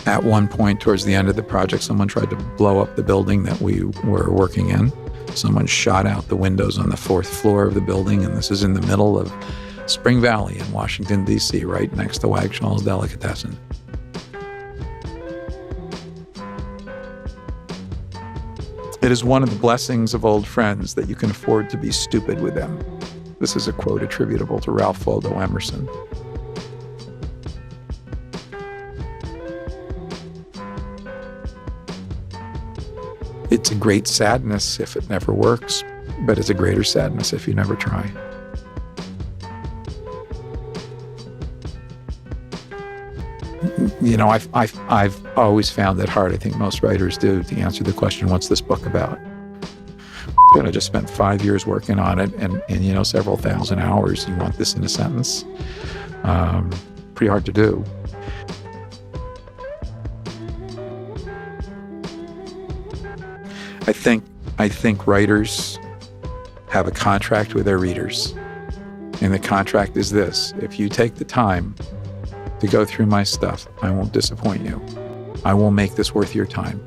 At one point towards the end of the project, someone tried to blow up the building that we were working in. Someone shot out the windows on the 4th floor of the building, and this is in the middle of Spring Valley in Washington, D.C., right next to Wagshall's Delicatessen. It is one of the blessings of old friends that you can afford to be stupid with them. This is a quote attributable to Ralph Waldo Emerson. It's a great sadness if it never works, but it's a greater sadness if you never try. You know, I've always found it hard, I think most writers do, to answer the question, what's this book about? I just spent 5 years working on it and you know, several thousand hours. You want this in a sentence? Pretty hard to do. I think writers have a contract with their readers. And the contract is this: if you take the time to go through my stuff, I won't disappoint you. I will make this worth your time.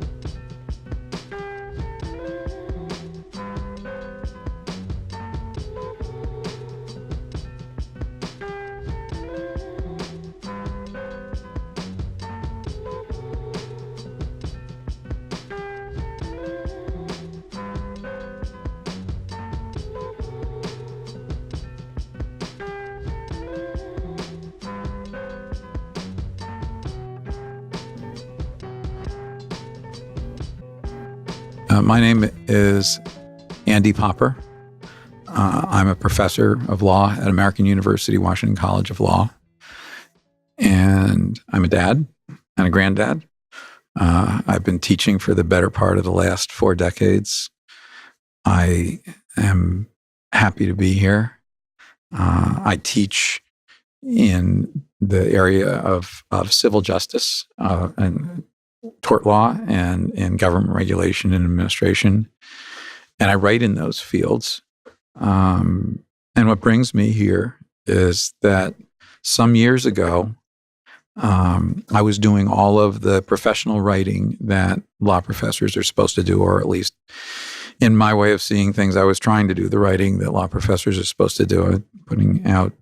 My name is Andy Popper. I'm a professor of law at American University, Washington College of Law. And I'm a dad and a granddad. I've been teaching for the better part of the last 4 decades. I am happy to be here. I teach in the area of civil justice and tort law and in government regulation and administration. And I write in those fields. And what brings me here is that some years ago, I was doing all of the professional writing that law professors are supposed to do, or at least in my way of seeing things, I was trying to do the writing that law professors are supposed to do, putting out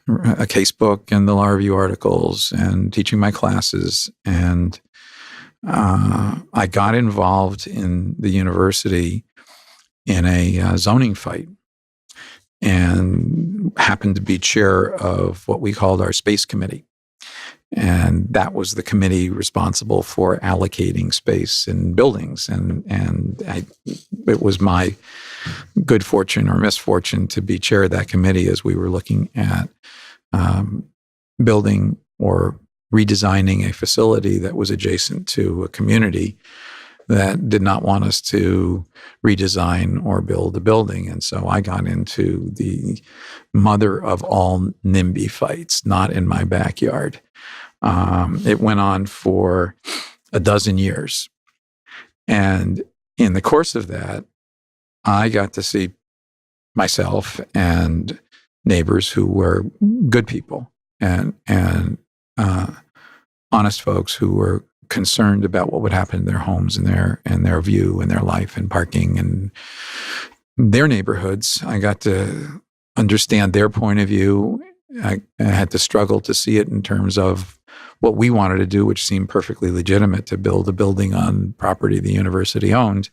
a case book and the law review articles and teaching my classes. And I got involved in the university in a zoning fight and happened to be chair of what we called our space committee. And that was the committee responsible for allocating space in buildings. And it was my good fortune or misfortune to be chair of that committee as we were looking at building or redesigning a facility that was adjacent to a community that did not want us to redesign or build a building. And so I got into the mother of all NIMBY fights, not in my backyard. It went on for a dozen years. And in the course of that, I got to see myself and neighbors who were good people and honest folks who were concerned about what would happen in their homes and their view and their life and parking and their neighborhoods. I got to understand their point of view. I had to struggle to see it in terms of what we wanted to do, which seemed perfectly legitimate, to build a building on property the university owned.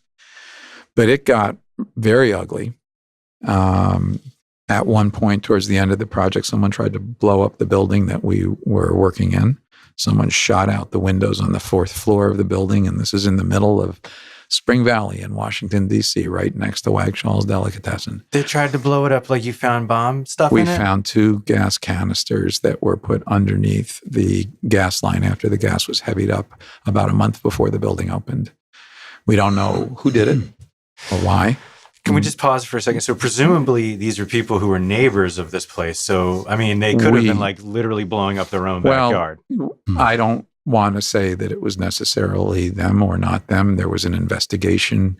But it got very ugly. At one point towards the end of the project, someone tried to blow up the building that we were working in. Someone shot out the windows on the 4th floor of the building, and this is in the middle of Spring Valley in Washington, D.C., right next to Wagshall's Delicatessen. They tried to blow it up like you found bomb stuff in it? We found 2 gas canisters that were put underneath the gas line after the gas was heavied up about a month before the building opened. We don't know who did it or why. Can we just pause for a second? So presumably these are people who were neighbors of this place. So, I mean, they could have been like literally blowing up their own backyard. I don't want to say that it was necessarily them or not them. There was an investigation,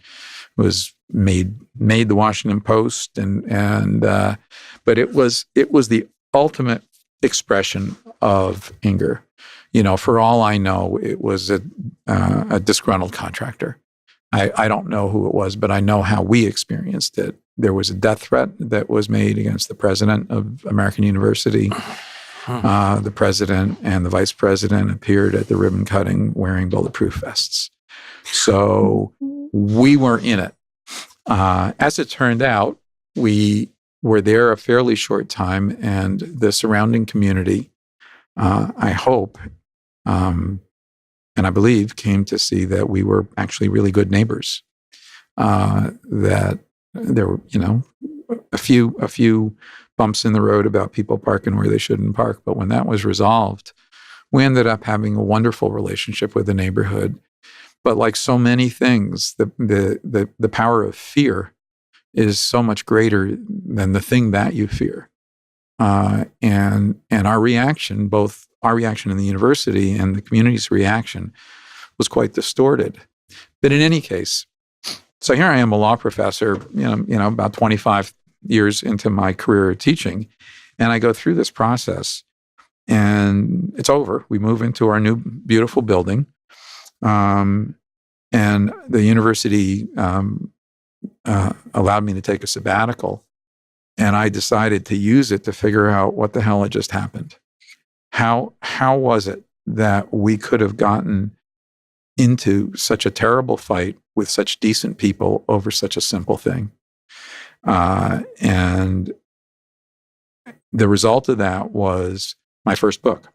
was made the Washington Post, but it was the ultimate expression of anger. For all I know, it was a disgruntled contractor. I don't know who it was, but I know how we experienced it. There was a death threat that was made against the president of American University. The president and the vice president appeared at the ribbon cutting wearing bulletproof vests. So we were in it. As it turned out, we were there a fairly short time, and the surrounding community, I hope, and I believe, came to see that we were actually really good neighbors. That there were, a few bumps in the road about people parking where they shouldn't park. But when that was resolved, we ended up having a wonderful relationship with the neighborhood. But like so many things, the power of fear is so much greater than the thing that you fear. And our reaction, both our reaction in the university and the community's reaction, was quite distorted. But in any case, so here I am, a law professor, about 25 years into my career teaching, and I go through this process, and it's over. We move into our new beautiful building, and the university allowed me to take a sabbatical, and I decided to use it to figure out what the hell had just happened. How was it that we could have gotten into such a terrible fight with such decent people over such a simple thing? And the result of that was my first book,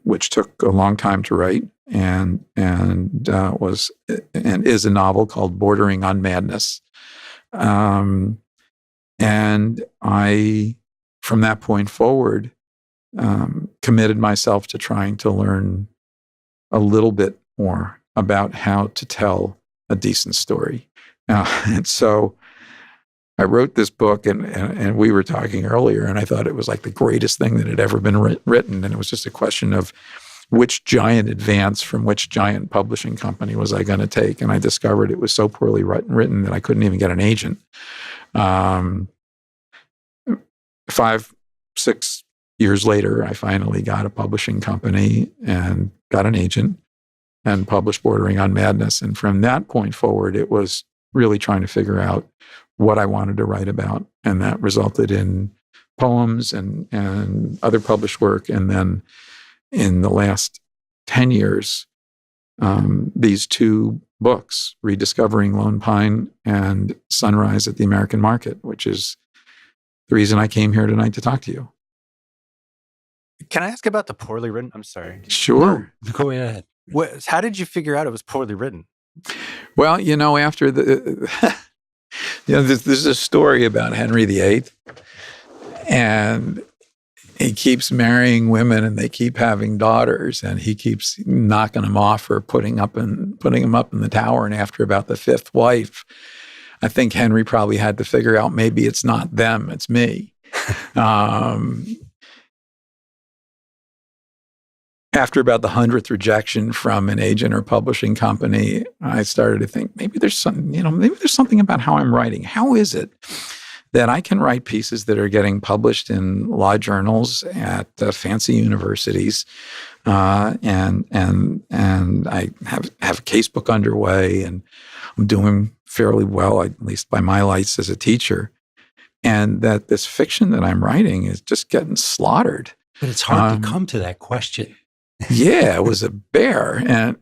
which took a long time to write, and is a novel called Bordering on Madness. And I, from that point forward, committed myself to trying to learn a little bit more about how to tell a decent story. And so I wrote this book, and we were talking earlier, and I thought it was like the greatest thing that had ever been written. And it was just a question of which giant advance from which giant publishing company was I going to take. And I discovered it was so poorly written that I couldn't even get an agent. 5-6 years later, I finally got a publishing company and got an agent and published Bordering on Madness. And from that point forward, it was really trying to figure out what I wanted to write about. And that resulted in poems and other published work. And then in the last 10 years, these two books, Rediscovering Lone Pine and Sunrise at the American Market, which is the reason I came here tonight to talk to you. Can I ask about the poorly written? I'm sorry. Sure. No, go ahead. How did you figure out it was poorly written? Well, after there's a story about Henry VIII, and he keeps marrying women, and they keep having daughters, and he keeps knocking them off or putting them up in the tower. And after about the fifth wife, I think Henry probably had to figure out maybe it's not them, it's me. After about the 100th rejection from an agent or publishing company, I started to think maybe there's something about how I'm writing. How is it that I can write pieces that are getting published in law journals at fancy universities, and I have a casebook underway, and I'm doing fairly well, at least by my lights as a teacher, and that this fiction that I'm writing is just getting slaughtered. But it's hard to come to that question. Yeah, it was a bear. And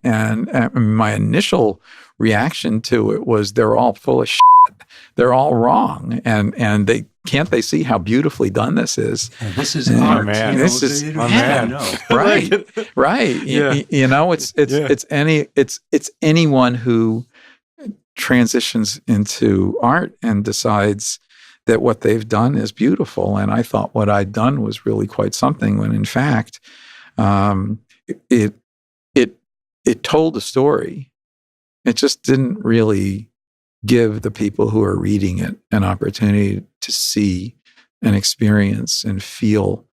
my initial reaction to it was they're all full of shit. They're all wrong. And they see how beautifully done this is. And this is art. Man. This is right. Right. Yeah. It's anyone who transitions into art and decides that what they've done is beautiful. And I thought what I'd done was really quite something, when in fact, it told a story. It just didn't really give the people who are reading it an opportunity to see and experience and feel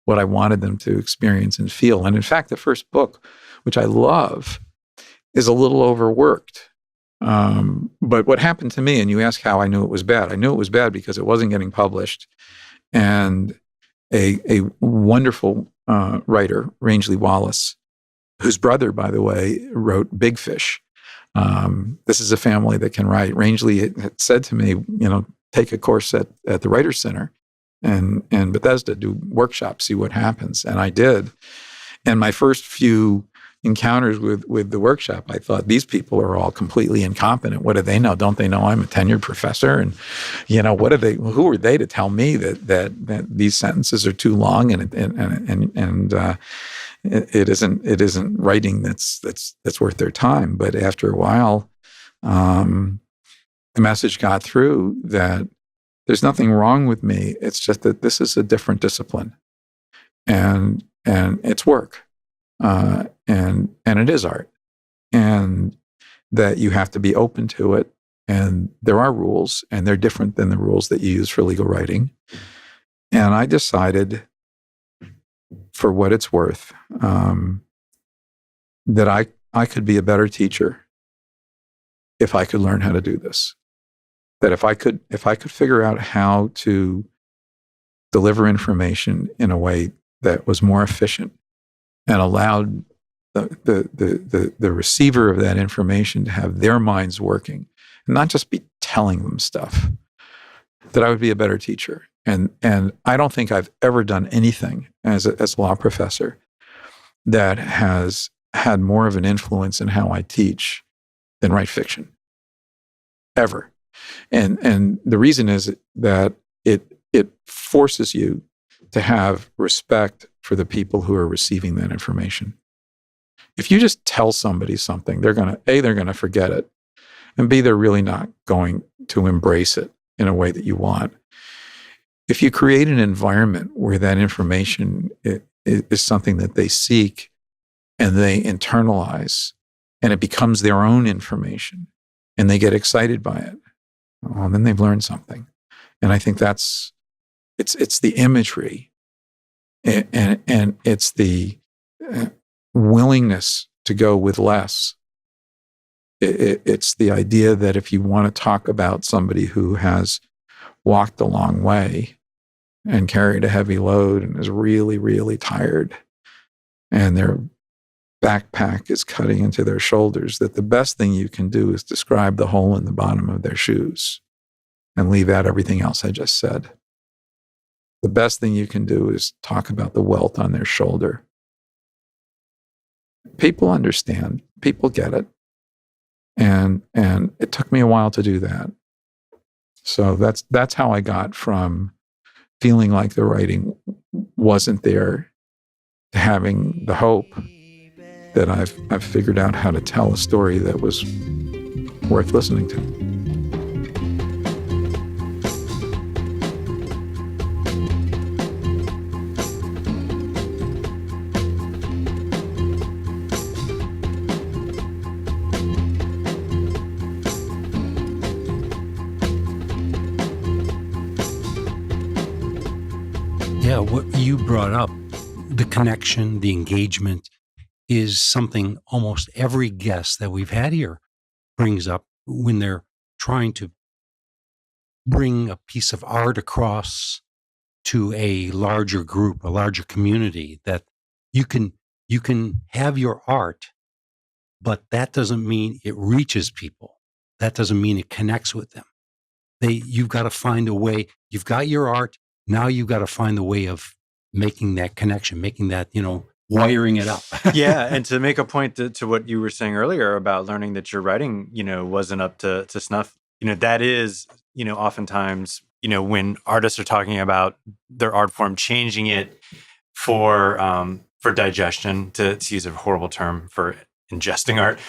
what I wanted them to experience and feel. And in fact, the first book, which I love, is a little overworked. But what happened to me, and you ask how I knew it was bad. I knew it was bad because it wasn't getting published. And a wonderful writer, Rangeley Wallace, whose brother, by the way, wrote Big Fish. This is a family that can write. Rangeley had said to me, take a course at the Writers Center and Bethesda, do workshops, see what happens. And I did. And my first few encounters with the workshop, I thought, these people are all completely incompetent. What do they know? Don't they know I'm a tenured professor? And, what are they? Who are they to tell me that these sentences are too long and it isn't writing that's worth their time? But after a while, the message got through that there's nothing wrong with me. It's just that this is a different discipline, and it's work. And it is art, and that you have to be open to it. And there are rules, and they're different than the rules that you use for legal writing. And I decided, for what it's worth, that I could be a better teacher if I could learn how to do this. That if I could figure out how to deliver information in a way that was more efficient and allowed the receiver of that information to have their minds working and not just be telling them stuff, that I would be a better teacher. And I don't think I've ever done anything as a law professor that has had more of an influence in how I teach than write fiction, ever. And the reason is that it forces you to have respect for the people who are receiving that information. If you just tell somebody something, they're going to forget it, and B, they're really not going to embrace it in a way that you want. If you create an environment where that information is something that they seek and they internalize, and it becomes their own information, and they get excited by it, well, then they've learned something. And I think it's the imagery, and it's the willingness to go with less. It's the idea that if you want to talk about somebody who has walked a long way and carried a heavy load and is really, really tired, and their backpack is cutting into their shoulders, that the best thing you can do is describe the hole in the bottom of their shoes and leave out everything else I just said. The best thing you can do is talk about the welt on their shoulder. People understand. People get it. And it took me a while to do that. So that's how I got from feeling like the writing wasn't there to having the hope that I've figured out how to tell a story that was worth listening to. Yeah, what you brought up, the connection, the engagement, is something almost every guest that we've had here brings up when they're trying to bring a piece of art across to a larger group, a larger community, that you can have your art, but that doesn't mean it reaches people. That doesn't mean it connects with them. You've got to find a way. You've got your art. Now you've got to find the way of making that connection, making that, wiring it up. Yeah. And to make a point to what you were saying earlier about learning that your writing, wasn't up to snuff, that is, oftentimes, when artists are talking about their art form, changing it for digestion, to use a horrible term for ingesting art,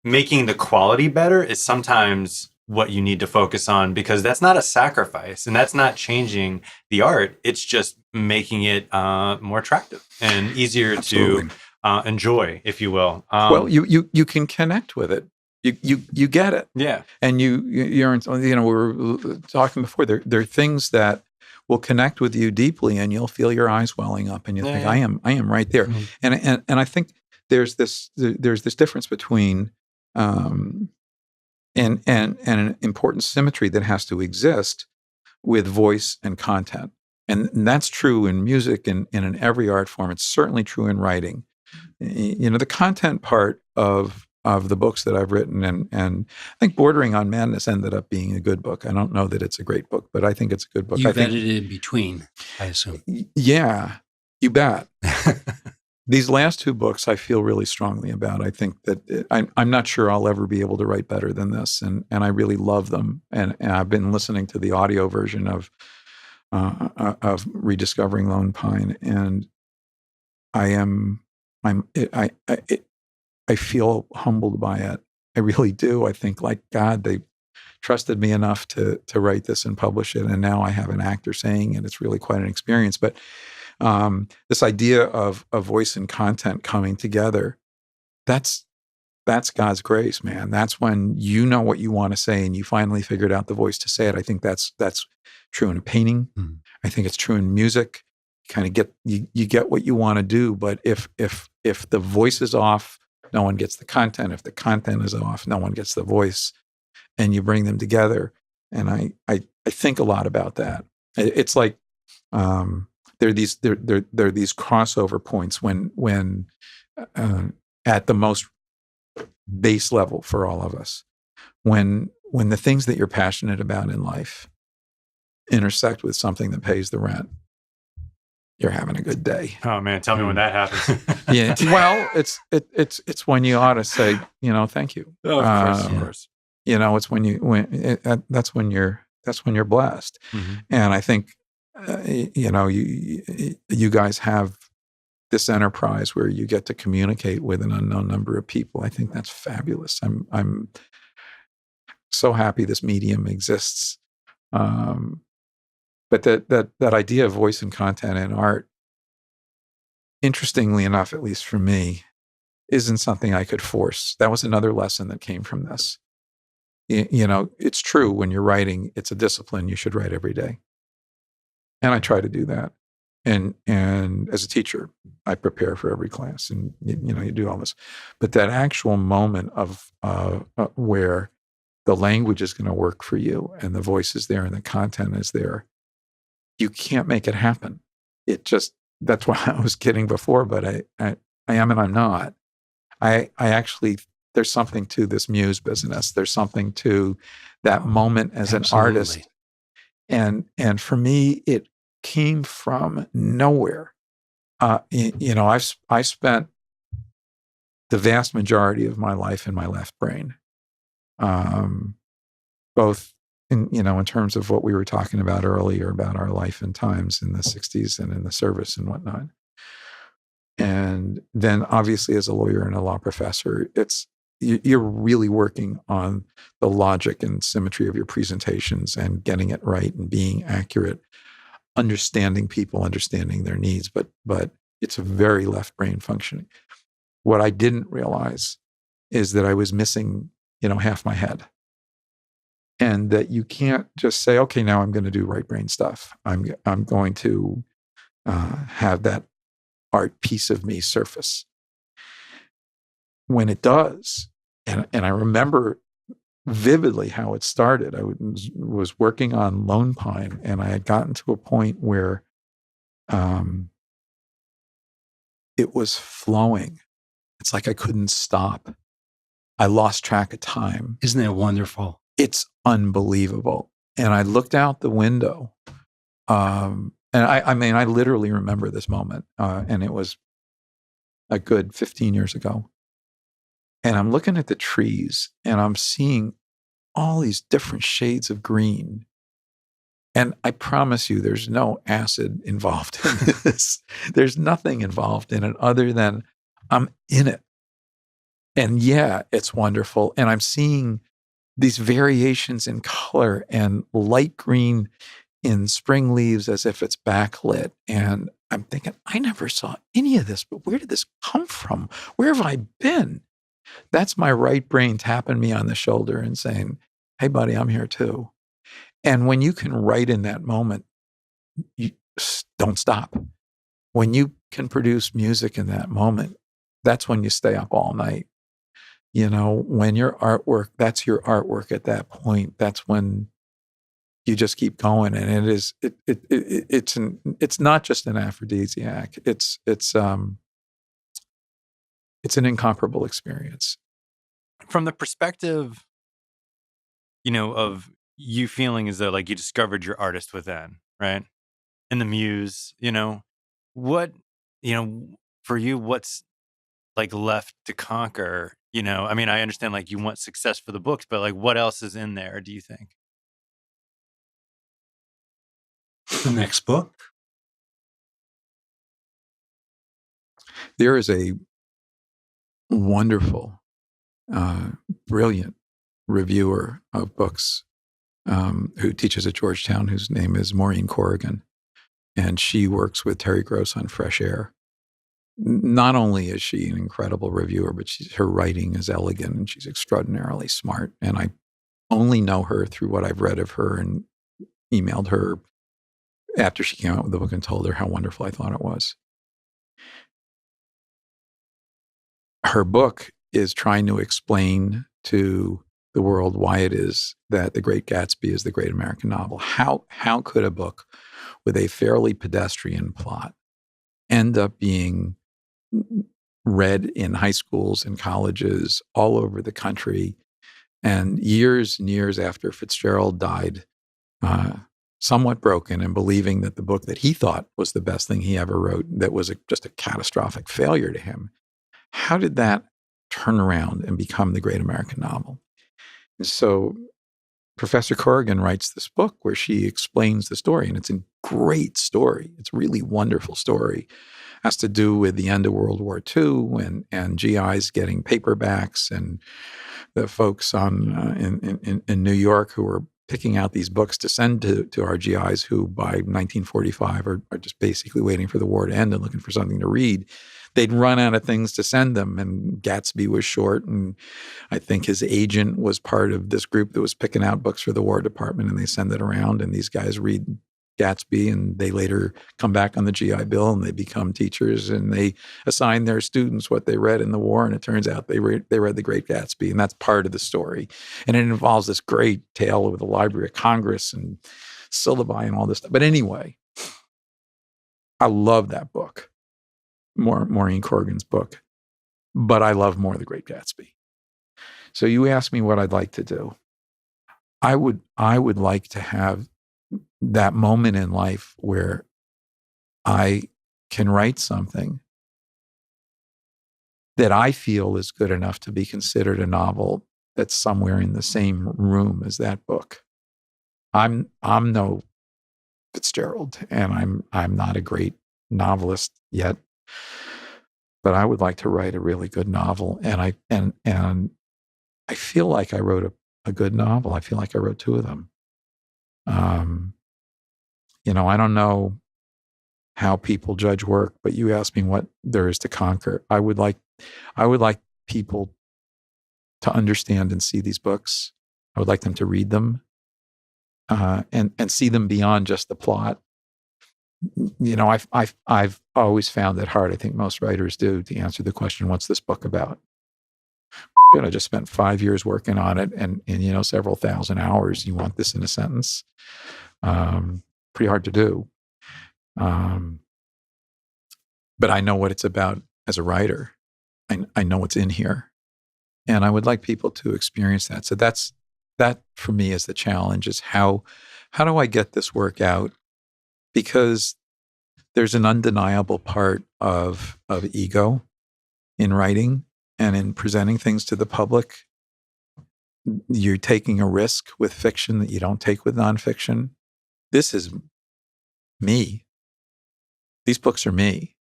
making the quality better is sometimes what you need to focus on, because that's not a sacrifice and that's not changing the art. It's just making it more attractive and easier Absolutely. to enjoy, if you will. Well, you can connect with it. You get it. Yeah. And you're we were talking before, there are things that will connect with you deeply, and you'll feel your eyes welling up, and you'll think, I am right there. Mm-hmm. And I think there's this difference between and an important symmetry that has to exist with voice and content. And that's true in music and in every art form. It's certainly true in writing. The content part of the books that I've written, and I think Bordering on Madness ended up being a good book. I don't know that it's a great book, but I think it's a good book. You've edited in between, I assume. Yeah, you bet. These last two books I feel really strongly about. I think that I'm not sure I'll ever be able to write better than this, and I really love them. And I've been listening to the audio version of Rediscovering Lone Pine, and I feel humbled by it. I really do. I think, like, God, they trusted me enough to write this and publish it, and now I have an actor saying it. It's really quite an experience. But this idea of voice and content coming together, that's God's grace, man. That's when you know what you want to say and you finally figured out the voice to say it. I think that's true in a painting. Mm. I think it's true in music. Kind of get you get what you want to do, but if the voice is off, no one gets the content. If the content is off, no one gets the voice. And you bring them together. And I think a lot about that. It's like there are these crossover points when at the most base level for all of us, when the things that you're passionate about in life intersect with something that pays the rent, you're having a good day. Oh man, tell me when that happens. Yeah, well, it's when you ought to say, thank you. Oh, of course. It's that's when you're blessed. Mm-hmm. And I think you guys have this enterprise where you get to communicate with an unknown number of people. I think that's fabulous. I'm so happy this medium exists. But that idea of voice and content in art, interestingly enough, at least for me, isn't something I could force. That was another lesson that came from this. It's true when you're writing, it's a discipline. You should write every day. And I try to do that. And as a teacher, I prepare for every class, and you do all this. But that actual moment of where the language is going to work for you, and the voice is there, and the content is there, you can't make it happen. That's why I was kidding before, but I am and I'm not. I actually, there's something to this muse business. There's something to that moment as Absolutely. An artist. And for me, it came from nowhere. I spent the vast majority of my life in my left brain, both in terms of what we were talking about earlier about our life and times in the 60s and in the service and whatnot. And then obviously as a lawyer and a law professor, you're really working on the logic and symmetry of your presentations and getting it right and being accurate, understanding people, understanding their needs, but it's a very left brain functioning. What I didn't realize is that I was missing, half my head. And that you can't just say, okay, now I'm going to do right brain stuff. I'm going to have that art piece of me surface. When it does, and I remember vividly how it started. I was working on Lone Pine, and I had gotten to a point where it was flowing. It's like I couldn't stop. I lost track of time. Isn't that wonderful? It's unbelievable. And I looked out the window, and I literally remember this moment, and it was a good 15 years ago. And I'm looking at the trees, and I'm seeing all these different shades of green. And I promise you, there's no acid involved in this. There's nothing involved in it other than I'm in it. And yeah, it's wonderful. And I'm seeing these variations in color and light green in spring leaves as if it's backlit. And I'm thinking, I never saw any of this, but where did this come from? Where have I been? That's my right brain tapping me on the shoulder and saying, hey, buddy, I'm here too. And when you can write in that moment, you don't stop. When you can produce music in that moment, that's when you stay up all night. When your artwork, that's your artwork at that point. That's when you just keep going, and it's not just an aphrodisiac. It's an incomparable experience. From the perspective, of you feeling as though like you discovered your artist within, right? And the muse, what, for you, what's like left to conquer? I mean, I understand like you want success for the books, but like what else is in there, do you think? The next book. There is a wonderful, brilliant reviewer of books who teaches at Georgetown, whose name is Maureen Corrigan. And she works with Terry Gross on Fresh Air. Not only is she an incredible reviewer, but her writing is elegant and she's extraordinarily smart. And I only know her through what I've read of her and emailed her after she came out with the book and told her how wonderful I thought it was. Her book is trying to explain to the world why it is that The Great Gatsby is the great American novel. How could a book with a fairly pedestrian plot end up being read in high schools and colleges all over the country, and years after Fitzgerald died, somewhat broken and believing that the book that he thought was the best thing he ever wrote, that was just a catastrophic failure to him. How did that turn around and become the great American novel? And so Professor Corrigan writes this book where she explains the story, and it's a great story. It's a really wonderful story. It has to do with the end of World War II and GIs getting paperbacks, and the folks in New York who were picking out these books to send to our GIs who by 1945 are just basically waiting for the war to end and looking for something to read. They'd run out of things to send them, and Gatsby was short. And I think his agent was part of this group that was picking out books for the War Department, and they send it around, and these guys read Gatsby, and they later come back on the GI Bill, and they become teachers, and they assign their students what they read in the war, and it turns out they read The Great Gatsby, and that's part of the story. And it involves this great tale of the Library of Congress and syllabi and all this stuff. But anyway, I love that book. Maureen Corrigan's book, but I love more The Great Gatsby. So you asked me what I'd like to do. I would like to have that moment in life where I can write something that I feel is good enough to be considered a novel that's somewhere in the same room as that book. I'm no Fitzgerald, and I'm not a great novelist yet. But I would like to write a really good novel, and I feel like I wrote a good novel. I feel like I wrote two of them. I don't know how people judge work, but you asked me what there is to conquer. I would like people to understand and see these books. I would like them to read them and see them beyond just the plot. I've always found it hard, I think most writers do, to answer the question, what's this book about? I just spent 5 years working on it and several thousand hours. You want this in a sentence? Pretty hard to do. But I know what it's about as a writer. I know what's in here. And I would like people to experience that. So that for me is the challenge, is how do I get this work out? Because there's an undeniable part of ego in writing and in presenting things to the public. You're taking a risk with fiction that you don't take with nonfiction. This is me. These books are me.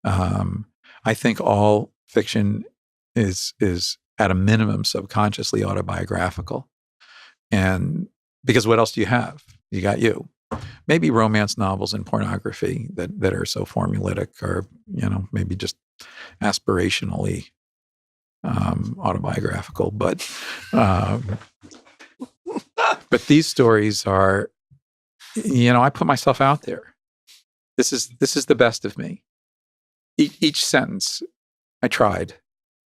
I think all fiction is at a minimum subconsciously autobiographical. And because what else do you have? You got you. Maybe romance novels and pornography that are so formulaic, or maybe just aspirationally autobiographical. But these stories are, I put myself out there. This is the best of me. Each sentence, I tried,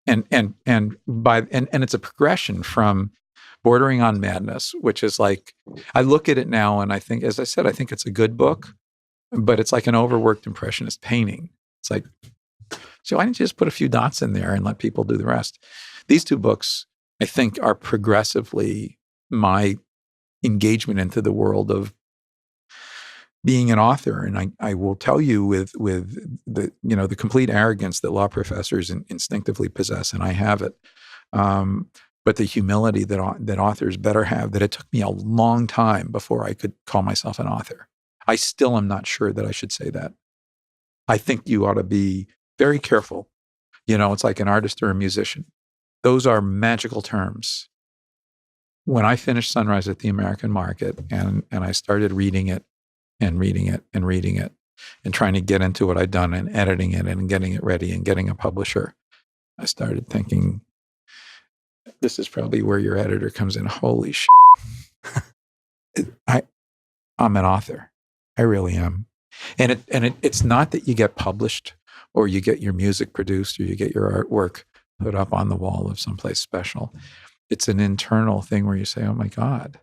and it's a progression from bordering on madness, which is like, I look at it now and I think, as I said, I think it's a good book, but it's like an overworked impressionist painting. It's like, so why didn't you just put a few dots in there and let people do the rest? These two books, I think, are progressively my engagement into the world of being an author. And I will tell you with the, the complete arrogance that law professors instinctively possess, and I have it, but the humility that authors better have, that it took me a long time before I could call myself an author. I still am not sure that I should say that. I think you ought to be very careful. It's like an artist or a musician. Those are magical terms. When I finished Sunrise at the American Market and I started reading it and reading it and reading it and trying to get into what I'd done and editing it and getting it ready and getting a publisher, I started thinking, this is probably where your editor comes in. Holy shit. I'm an author. I really am. And it's not that you get published or you get your music produced or you get your artwork put up on the wall of someplace special. It's an internal thing where you say, oh my God,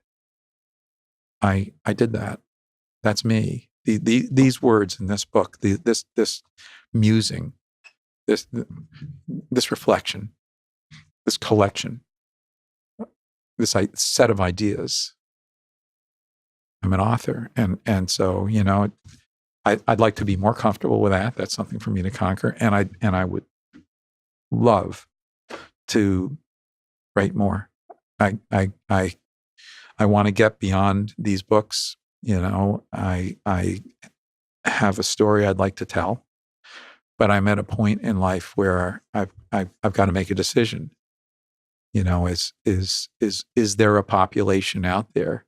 I did that. That's me. These words in this book, this musing, this reflection, this collection, this set of ideas. I'm an author. And so, I'd like to be more comfortable with that. That's something for me to conquer. And I would love to write more. I want to get beyond these books. I have a story I'd like to tell, but I'm at a point in life where I've got to make a decision. Is there a population out there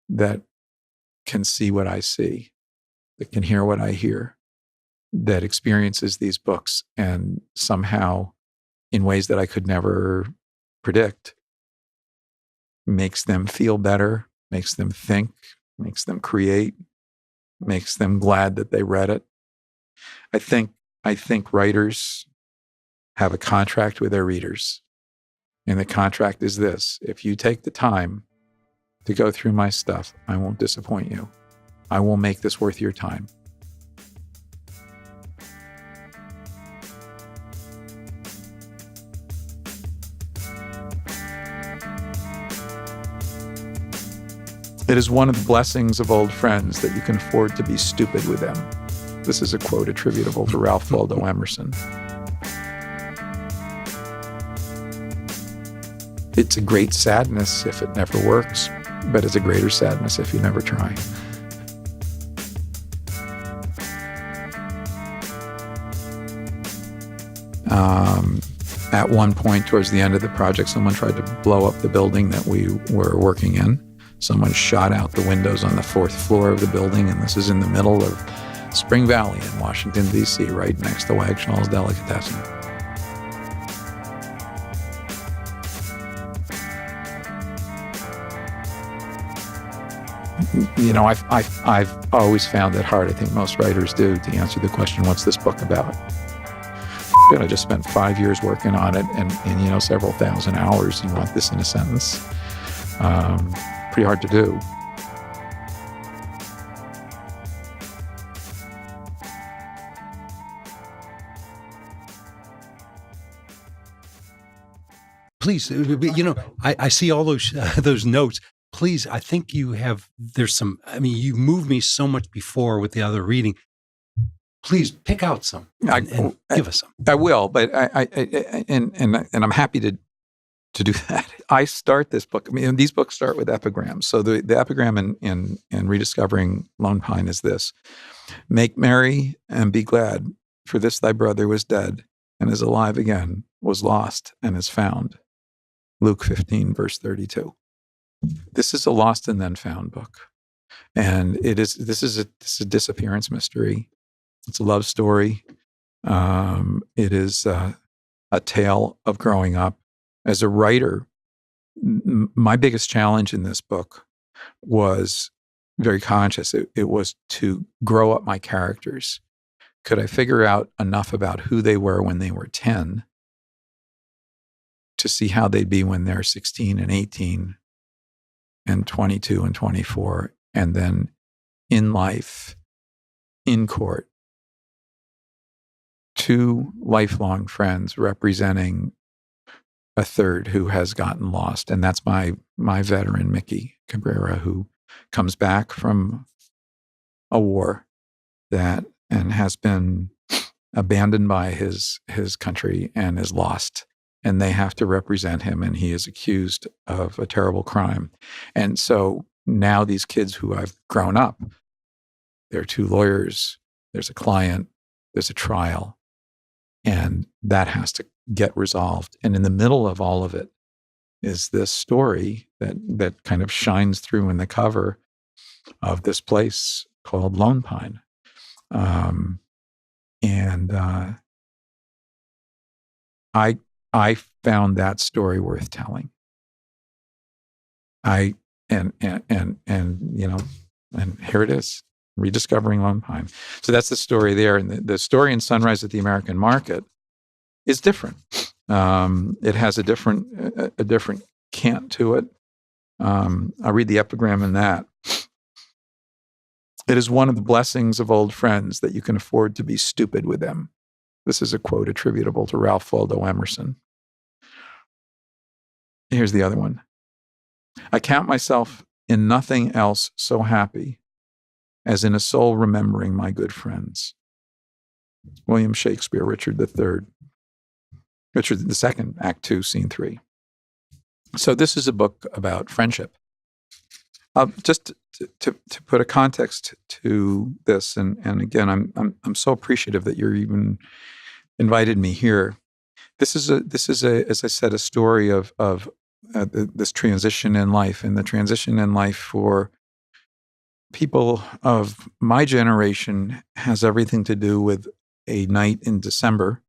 that can see what I see, that can hear what I hear, that experiences these books and somehow, in ways that I could never predict, makes them feel better, makes them think, makes them create, makes them glad that they read it. I think writers have a contract with their readers. And the contract is this: if you take the time to go through my stuff, I won't disappoint you. I will make this worth your time. It is one of the blessings of old friends that you can afford to be stupid with them. This is a quote attributable to Ralph Waldo Emerson. It's a great sadness if it never works, but it's a greater sadness if you never try. At one point towards the end of the project, someone tried to blow up the building that we were working in. Someone shot out the windows on the 4th floor of the building, and this is in the middle of Spring Valley in Washington, D.C., right next to Wagnall's Delicatessen. I've always found it hard, I think most writers do, to answer the question, what's this book about? I just spent 5 years working on it and several thousand hours. You want this in a sentence? Pretty hard to do. Please, I see all those notes. Please, I think there's some, you moved me so much before with the other reading. Please pick out some and give us some. I will, but and I'm happy to do that. I start this book. These books start with epigrams. So the epigram in Rediscovering Lone Pine is this: "Make merry and be glad, for this thy brother was dead and is alive again, was lost and is found." Luke 15, verse 32. This is a lost and then found book, and this is a disappearance mystery. It's a love story. It is a tale of growing up. As a writer, my biggest challenge in this book was very conscious. It was to grow up my characters. Could I figure out enough about who they were when they were 10 to see how they'd be when they're 16 and 18 and 22 and 24, and then in life, in court, two lifelong friends representing a third who has gotten lost. And that's my veteran, Mickey Cabrera, who comes back from a war and has been abandoned by his country and is lost. And they have to represent him, and he is accused of a terrible crime. And so now these kids who have grown up, there are two lawyers, there's a client, there's a trial, and that has to get resolved. And in the middle of all of it is this story that kind of shines through in the cover of this place called Lone Pine. I found that story worth telling. And here it is, rediscovering Lone Pine. So that's the story there. And the story in Sunrise at the American Market is different. It has a different cant to it. I'll read the epigram in that. It is one of the blessings of old friends that you can afford to be stupid with them. This is a quote attributable to Ralph Waldo Emerson. Here's the other one. I count myself in nothing else so happy as in a soul remembering my good friends. William Shakespeare, Richard II, Act 2, Scene 3. So this is a book about friendship. Just to put a context to this, and again, I'm so appreciative that you're even invited me here. This is as I said, a story of this transition in life, and the transition in life for people of my generation has everything to do with a night in December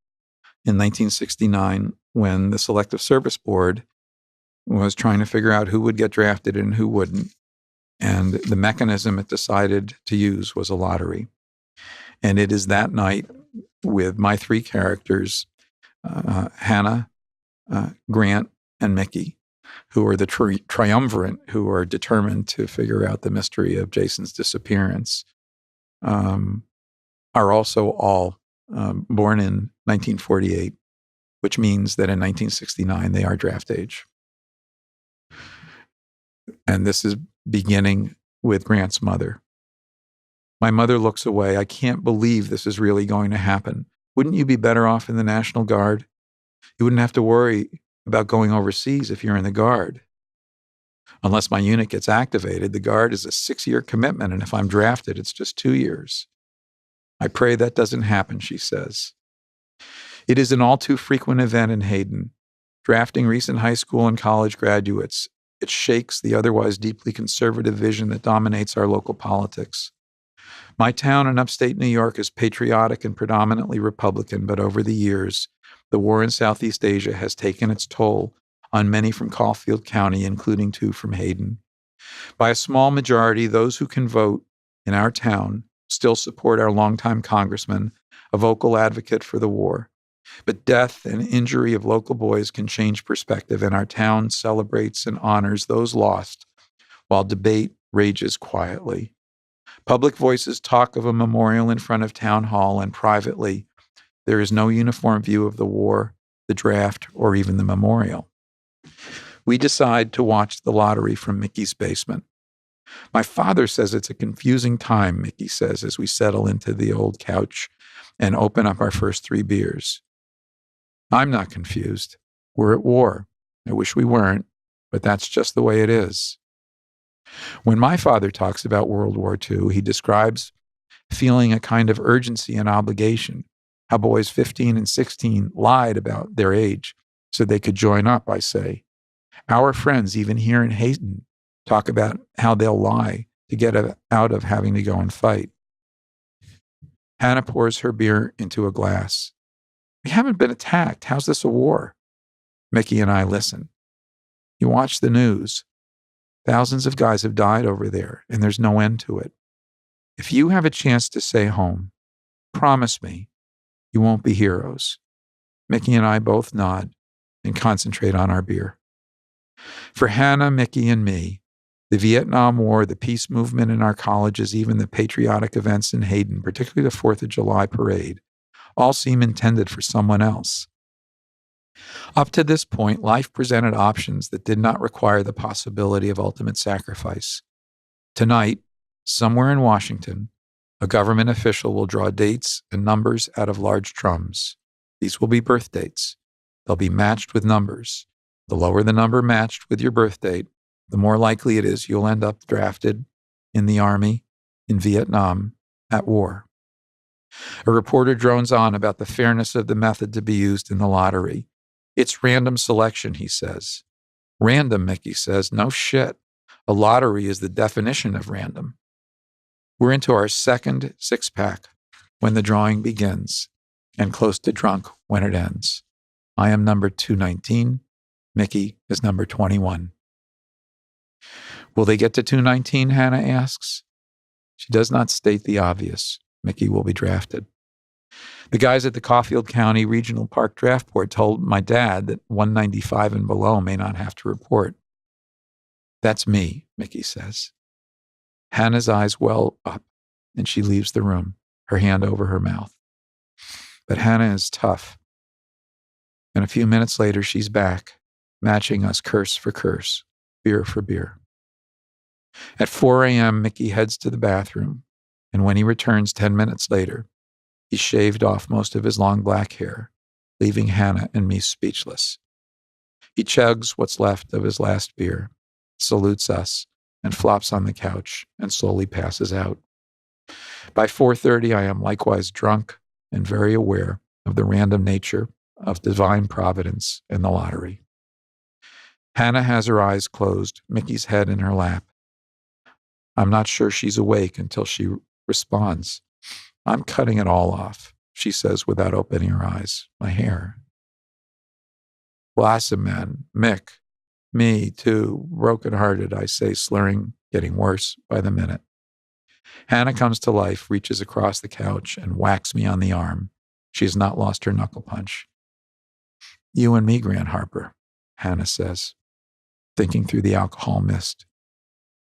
in 1969 when the Selective Service Board was trying to figure out who would get drafted and who wouldn't. And the mechanism it decided to use was a lottery. And it is that night with my three characters, Hannah, Grant, and Mickey, who are the triumvirate who are determined to figure out the mystery of Jason's disappearance, are also all born in 1948, which means that in 1969 they are draft age. And this is beginning with Grant's mother. My mother looks away. I can't believe this is really going to happen. Wouldn't you be better off in the National Guard? You wouldn't have to worry about going overseas if you're in the Guard. Unless my unit gets activated, the Guard is a 6-year commitment, and if I'm drafted, it's just 2 years. I pray that doesn't happen, she says. It is an all too frequent event in Hayden, drafting recent high school and college graduates. It shakes the otherwise deeply conservative vision that dominates our local politics. My town in upstate New York is patriotic and predominantly Republican, but over the years, the war in Southeast Asia has taken its toll on many from Caulfield County, including 2 from Hayden. By a small majority, those who can vote in our town still support our longtime congressman, a vocal advocate for the war. But death and injury of local boys can change perspective, and our town celebrates and honors those lost, while debate rages quietly. Public voices talk of a memorial in front of Town Hall, and privately, there is no uniform view of the war, the draft, or even the memorial. We decide to watch the lottery from Mickey's basement. My father says it's a confusing time, Mickey says, as we settle into the old couch and open up our first 3 beers. I'm not confused. We're at war. I wish we weren't, but that's just the way it is. When my father talks about World War II, he describes feeling a kind of urgency and obligation, how boys 15 and 16 lied about their age so they could join up, I say. Our friends, even here in Hayden, talk about how they'll lie to get out of having to go and fight. Hannah pours her beer into a glass. We haven't been attacked. How's this a war? Mickey and I listen. You watch the news. Thousands of guys have died over there, and there's no end to it. If you have a chance to stay home, promise me you won't be heroes. Mickey and I both nod, and concentrate on our beer. For Hannah, Mickey, and me, the Vietnam War, the peace movement in our colleges, even the patriotic events in Hayden, particularly the 4th of July parade, all seem intended for someone else. Up to this point, life presented options that did not require the possibility of ultimate sacrifice. Tonight, somewhere in Washington, a government official will draw dates and numbers out of large drums. These will be birth dates. They'll be matched with numbers. The lower the number matched with your birth date, the more likely it is you'll end up drafted in the Army, in Vietnam, at war. A reporter drones on about the fairness of the method to be used in the lottery. It's random selection, he says. Random, Mickey says. No shit. A lottery is the definition of random. We're into our second six-pack when the drawing begins, and close to drunk when it ends. I am number 219. Mickey is number 21. Will they get to 219, Hannah asks. She does not state the obvious. Mickey will be drafted. The guys at the Caulfield County Regional Park Draft Board told my dad that 195 and below may not have to report. That's me, Mickey says. Hannah's eyes well up, and she leaves the room, her hand over her mouth. But Hannah is tough. And a few minutes later, she's back, matching us curse for curse, beer for beer. At 4 a.m., Mickey heads to the bathroom, and when he returns 10 minutes later, he's shaved off most of his long black hair, leaving Hannah and me speechless. He chugs what's left of his last beer, salutes us, and flops on the couch and slowly passes out. By 4:30, I am likewise drunk and very aware of the random nature of divine providence and the lottery. Hannah has her eyes closed, Mickey's head in her lap. I'm not sure she's awake until she responds. I'm cutting it all off, she says without opening her eyes. My hair. Blossom man, Mick, me too, broken-hearted, I say, slurring, getting worse by the minute. Hannah comes to life, reaches across the couch, and whacks me on the arm. She has not lost her knuckle punch. You and me, Grant Harper, Hannah says, thinking through the alcohol mist.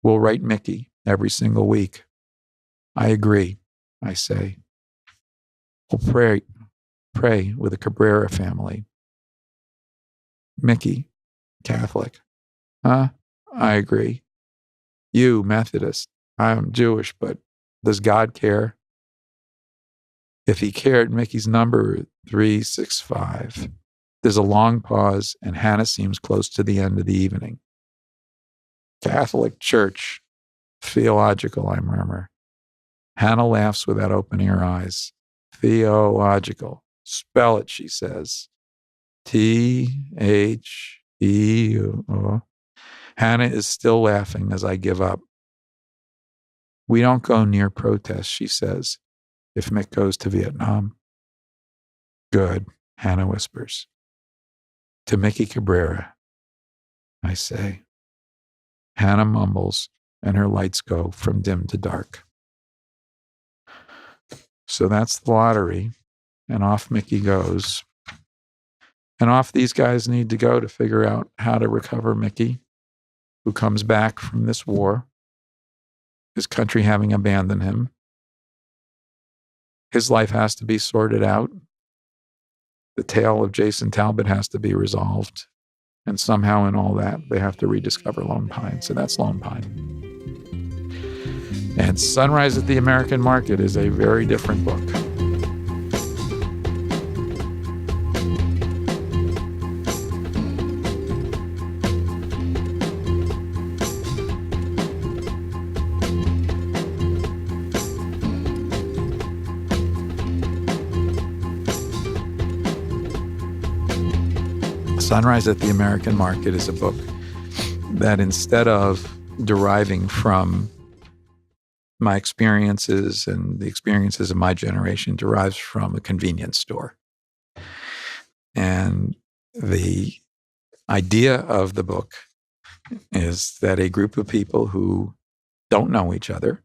We'll write Mickey every single week. I agree, I say. We'll pray with the Cabrera family. Mickey, Catholic. Huh? I agree. You, Methodist. I'm Jewish, but does God care? If he cared, Mickey's number 365. There's a long pause, and Hannah seems close to the end of the evening. Catholic Church. Theological, I murmur. Hannah laughs without opening her eyes. Theological. Spell it, she says. T-H-E-U. Hannah is still laughing as I give up. We don't go near protests, she says, if Mick goes to Vietnam. Good, Hannah whispers. To Mickey Cabrera, I say. Hannah mumbles, and her lights go from dim to dark. So that's the lottery, and off Mickey goes. And off these guys need to go to figure out how to recover Mickey, who comes back from this war, his country having abandoned him. His life has to be sorted out. The tale of Jason Talbot has to be resolved. And somehow in all that, they have to rediscover Lone Pine. So that's Lone Pine. And Sunrise at the American Market is a very different book. Sunrise at the American Market is a book that, instead of deriving from my experiences and the experiences of my generation, derives from a convenience store. And the idea of the book is that a group of people who don't know each other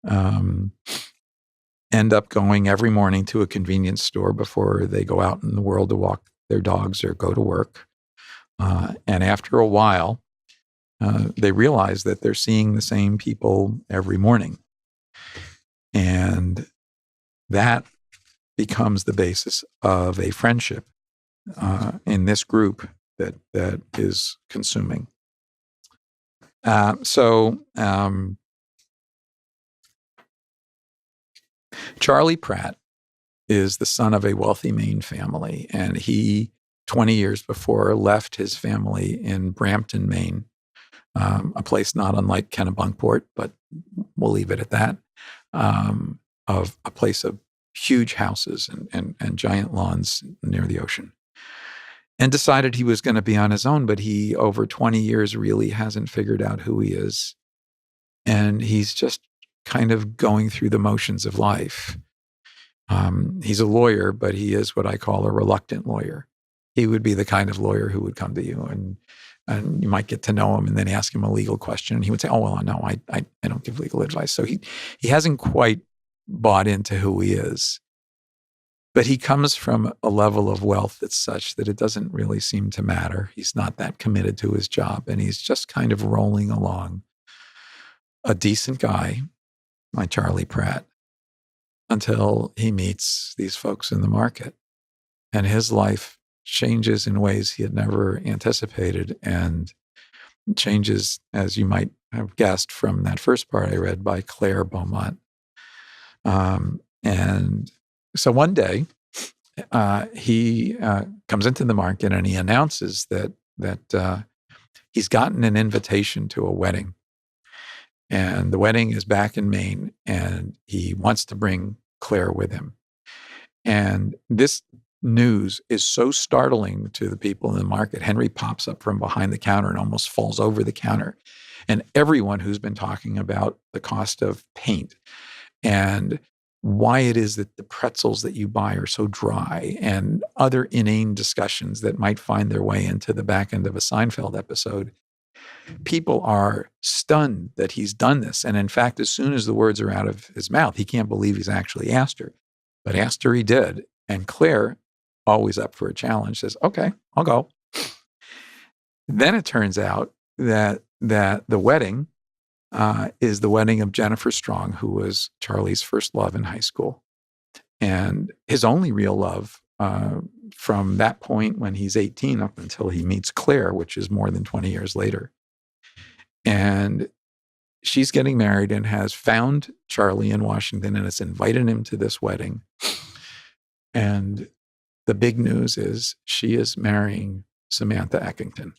end up going every morning to a convenience store before they go out in the world to walk their dogs or go to work. And after a while, they realize that they're seeing the same people every morning. And that becomes the basis of a friendship in this group that is consuming. Charlie Pratt is the son of a wealthy Maine family, and he, 20 years before, left his family in Brampton, Maine, a place not unlike Kennebunkport, but we'll leave it at that, of a place of huge houses and giant lawns near the ocean, and decided he was going to be on his own, but he, over 20 years, really hasn't figured out who he is. And he's just kind of going through the motions of life. He's a lawyer, but he is what I call a reluctant lawyer. He would be the kind of lawyer who would come to you and you might get to know him and then ask him a legal question. And he would say, oh, well, no, I don't give legal advice. So he hasn't quite bought into who he is. But he comes from a level of wealth that's such that it doesn't really seem to matter. He's not that committed to his job, and he's just kind of rolling along. A decent guy, like Charlie Pratt, until he meets these folks in the market. And his life changes in ways he had never anticipated, and changes, as you might have guessed from that first part I read, by Claire Beaumont. And so one day, he comes into the market and he announces that he's gotten an invitation to a wedding. And the wedding is back in Maine, and he wants to bring Claire with him. And this news is so startling to the people in the market. Henry pops up from behind the counter and almost falls over the counter. And everyone who's been talking about the cost of paint and why it is that the pretzels that you buy are so dry, and other inane discussions that might find their way into the back end of a Seinfeld episode. People are stunned that he's done this. And in fact, as soon as the words are out of his mouth, he can't believe he's actually asked her. But asked her he did. And Claire, always up for a challenge, says, okay, I'll go. Then it turns out that the wedding is the wedding of Jennifer Strong, who was Charlie's first love in high school. And his only real love from that point when he's 18 up until he meets Claire, which is more than 20 years later. And she's getting married and has found Charlie in Washington and has invited him to this wedding. And the big news is she is marrying Samantha Eckington.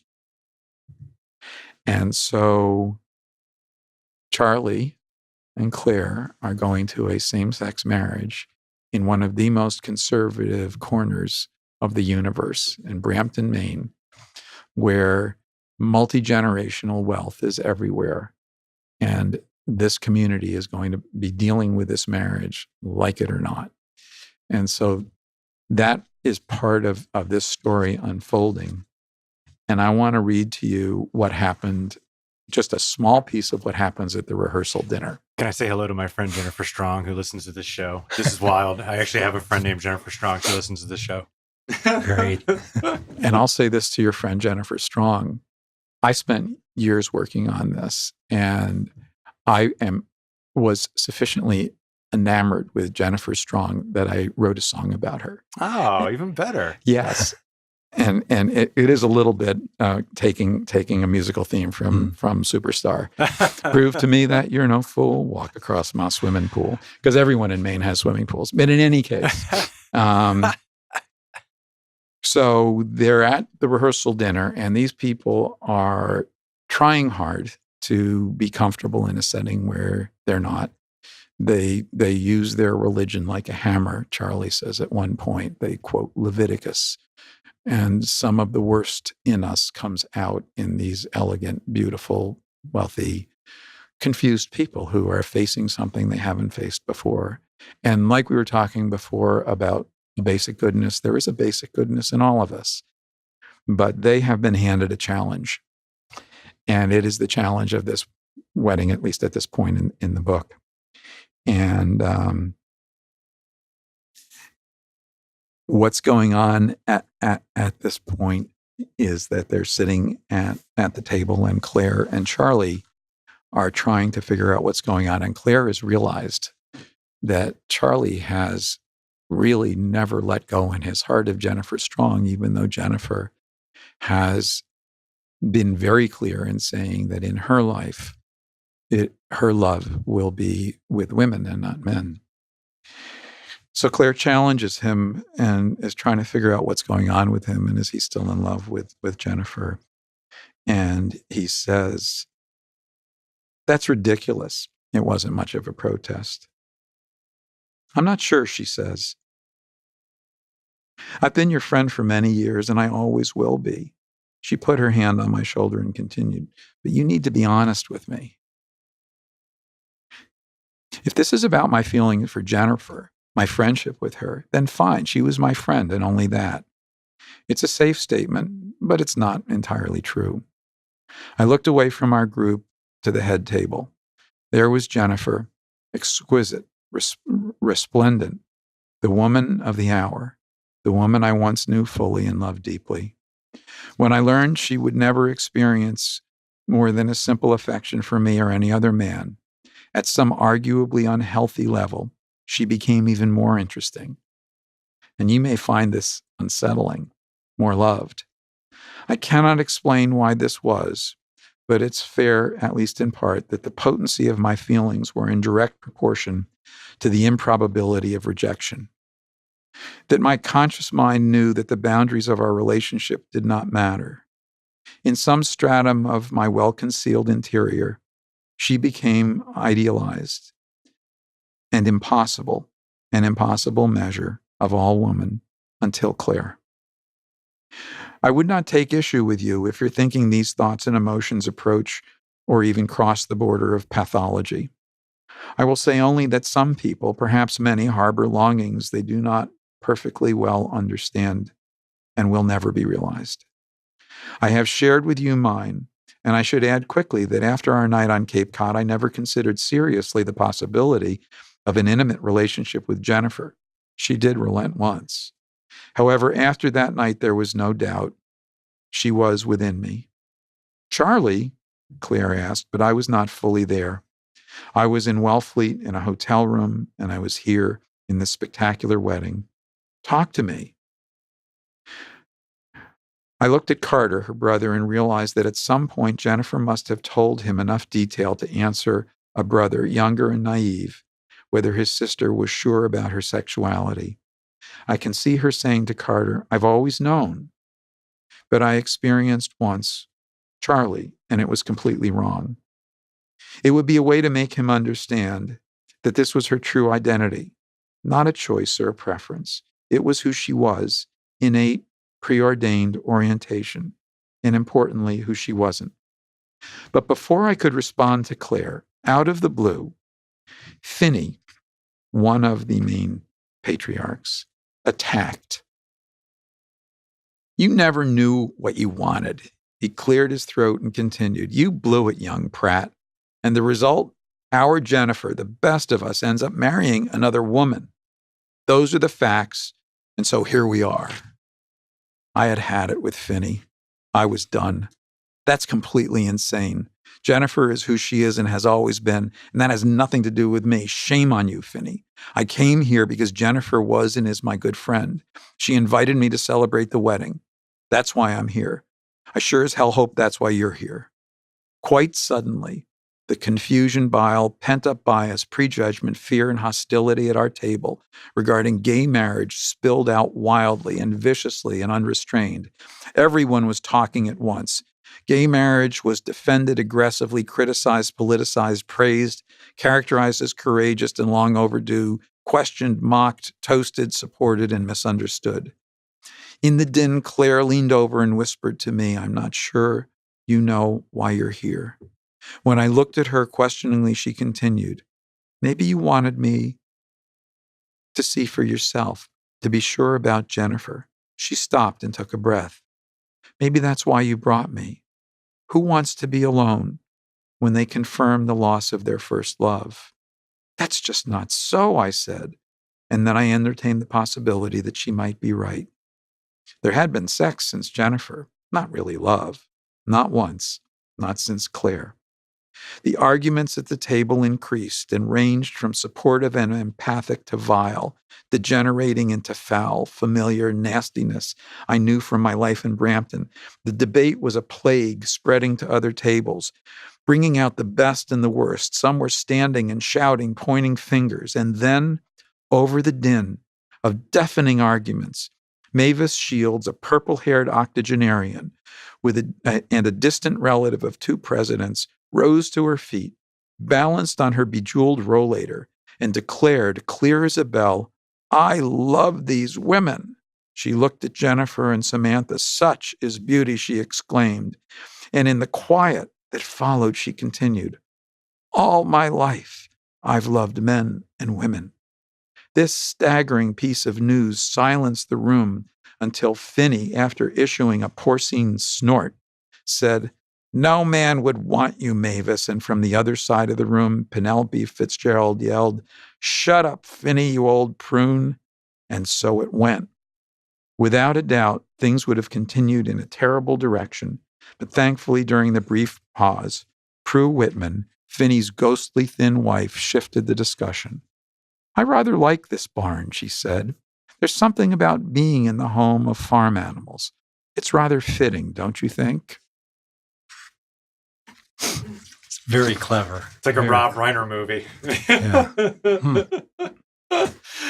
And so Charlie and Claire are going to a same-sex marriage in one of the most conservative corners of the universe in Brampton, Maine, where multi-generational wealth is everywhere. And this community is going to be dealing with this marriage, like it or not. And so that is part of this story unfolding. And I want to read to you what happened, just a small piece of what happens at the rehearsal dinner. Can I say hello to my friend Jennifer Strong, who listens to this show? This is wild. I actually have a friend named Jennifer Strong who listens to this show. Great. And I'll say this to your friend Jennifer Strong. I spent years working on this, and I was sufficiently enamored with Jennifer Strong that I wrote a song about her. Oh, even better. Yes. And it is a little bit taking a musical theme from Superstar. Prove to me that you're no fool. Walk across my swimming pool. Because everyone in Maine has swimming pools. But in any case, so they're at the rehearsal dinner, and these people are trying hard to be comfortable in a setting where they're not. They use their religion like a hammer, Charlie says at one point. They quote Leviticus. And some of the worst in us comes out in these elegant, beautiful, wealthy, confused people who are facing something they haven't faced before. And like we were talking before about basic goodness, there is a basic goodness in all of us. But they have been handed a challenge. And it is the challenge of this wedding, at least at this point in the book. And what's going on at this point is that they're sitting at the table, and Claire and Charlie are trying to figure out what's going on. And Claire has realized that Charlie has really never let go in his heart of Jennifer Strong, even though Jennifer has been very clear in saying that in her life, her love will be with women and not men. So Claire challenges him and is trying to figure out what's going on with him, and is he still in love with Jennifer? And he says, "That's ridiculous. It wasn't much of a protest." "I'm not sure," she says. "I've been your friend for many years, and I always will be." She put her hand on my shoulder and continued, "But you need to be honest with me. If this is about my feeling for Jennifer, my friendship with her, then fine. She was my friend, and only that. It's a safe statement, but it's not entirely true." I looked away from our group to the head table. There was Jennifer, exquisite, resplendent, the woman of the hour, the woman I once knew fully and loved deeply. When I learned she would never experience more than a simple affection for me or any other man, at some arguably unhealthy level, she became even more interesting. And you may find this unsettling, more loved. I cannot explain why this was, but it's fair, at least in part, that the potency of my feelings were in direct proportion to the improbability of rejection. That my conscious mind knew that the boundaries of our relationship did not matter. In some stratum of my well-concealed interior, she became idealized and impossible, an impossible measure of all woman until Claire. I would not take issue with you if you're thinking these thoughts and emotions approach or even cross the border of pathology. I will say only that some people, perhaps many, harbor longings they do not perfectly well understand and will never be realized. I have shared with you mine, and I should add quickly that after our night on Cape Cod, I never considered seriously the possibility of an intimate relationship with Jennifer. She did relent once. However, after that night, there was no doubt she was within me. "Charlie?" Claire asked, but I was not fully there. I was in Wellfleet in a hotel room, and I was here in this spectacular wedding. "Talk to me." I looked at Carter, her brother, and realized that at some point Jennifer must have told him enough detail to answer a brother, younger and naive, whether his sister was sure about her sexuality. I can see her saying to Carter, "I've always known, but I experienced once Charlie, and it was completely wrong." It would be a way to make him understand that this was her true identity, not a choice or a preference. It was who she was, innate, preordained orientation, and importantly, who she wasn't. But before I could respond to Claire, out of the blue, Finney, one of the main patriarchs, attacked. "You never knew what you wanted." He cleared his throat and continued, "You blew it, young Pratt. And the result? Our Jennifer, the best of us, ends up marrying another woman. Those are the facts, and so here we are." I had had it with Finney. I was done. That's completely insane. Jennifer is who she is and has always been, and that has nothing to do with me. Shame on you, Finney. I came here because Jennifer was and is my good friend. She invited me to celebrate the wedding. That's why I'm here. I sure as hell hope that's why you're here. Quite suddenly, the confusion, bile, pent-up bias, prejudgment, fear, and hostility at our table regarding gay marriage spilled out wildly and viciously and unrestrained. Everyone was talking at once. Gay marriage was defended aggressively, criticized, politicized, praised, characterized as courageous and long overdue, questioned, mocked, toasted, supported, and misunderstood. In the din, Claire leaned over and whispered to me, "I'm not sure you know why you're here." When I looked at her questioningly, she continued, "Maybe you wanted me to see for yourself, to be sure about Jennifer." She stopped and took a breath. "Maybe that's why you brought me. Who wants to be alone when they confirm the loss of their first love?" "That's just not so," I said, and then I entertained the possibility that she might be right. There had been sex since Jennifer, not really love. Not once, not since Claire. The arguments at the table increased and ranged from supportive and empathic to vile, degenerating into foul, familiar nastiness I knew from my life in Brampton. The debate was a plague spreading to other tables, bringing out the best and the worst. Some were standing and shouting, pointing fingers. And then, over the din of deafening arguments, Mavis Shields, a purple-haired octogenarian and a distant relative of two presidents, rose to her feet, balanced on her bejeweled rollator, and declared, clear as a bell, "I love these women." She looked at Jennifer and Samantha. "Such is beauty," she exclaimed. And in the quiet that followed, she continued, "All my life, I've loved men and women." This staggering piece of news silenced the room until Finney, after issuing a porcine snort, said, "No man would want you, Mavis." And from the other side of the room, Penelope Fitzgerald yelled, "Shut up, Finney, you old prune." And so it went. Without a doubt, things would have continued in a terrible direction, but thankfully, during the brief pause, Prue Whitman, Finney's ghostly thin wife, shifted the discussion. "I rather like this barn," she said. "There's something about being in the home of farm animals. It's rather fitting, don't you think?" It's very clever. It's like a Very- Rob Reiner movie.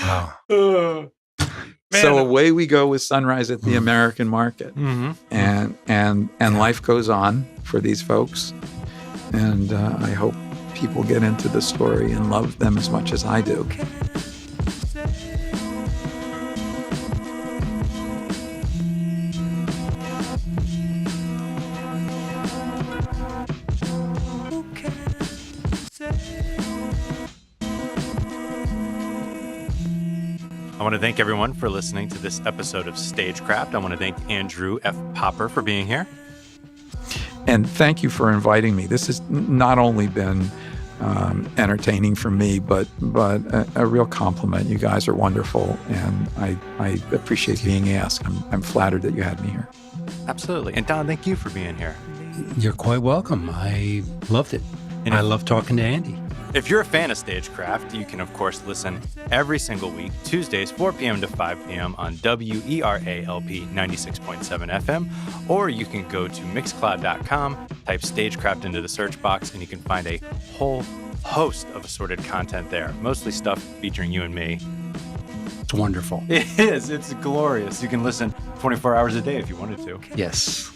Wow. Oh, man. So away we go with Sunrise at the American Market. Mhm. And life goes on for these folks. And I hope people get into the story and love them as much as I do. I want to thank everyone for listening to this episode of Stagecraft. I want to thank Andrew F. Popper for being here. And thank you for inviting me. This has not only been entertaining for me, but a real compliment. You guys are wonderful, and I appreciate being asked. I'm flattered that you had me here. Absolutely. And Don, thank you for being here. You're quite welcome. I loved it. And I if- love talking to Andy. If you're a fan of Stagecraft, you can, of course, listen every single week, Tuesdays, 4 p.m. to 5 p.m. on WERALP 96.7 FM, or you can go to Mixcloud.com, type Stagecraft into the search box, and you can find a whole host of assorted content there, mostly stuff featuring you and me. It's wonderful. It is. It's glorious. You can listen 24 hours a day if you wanted to. Yes.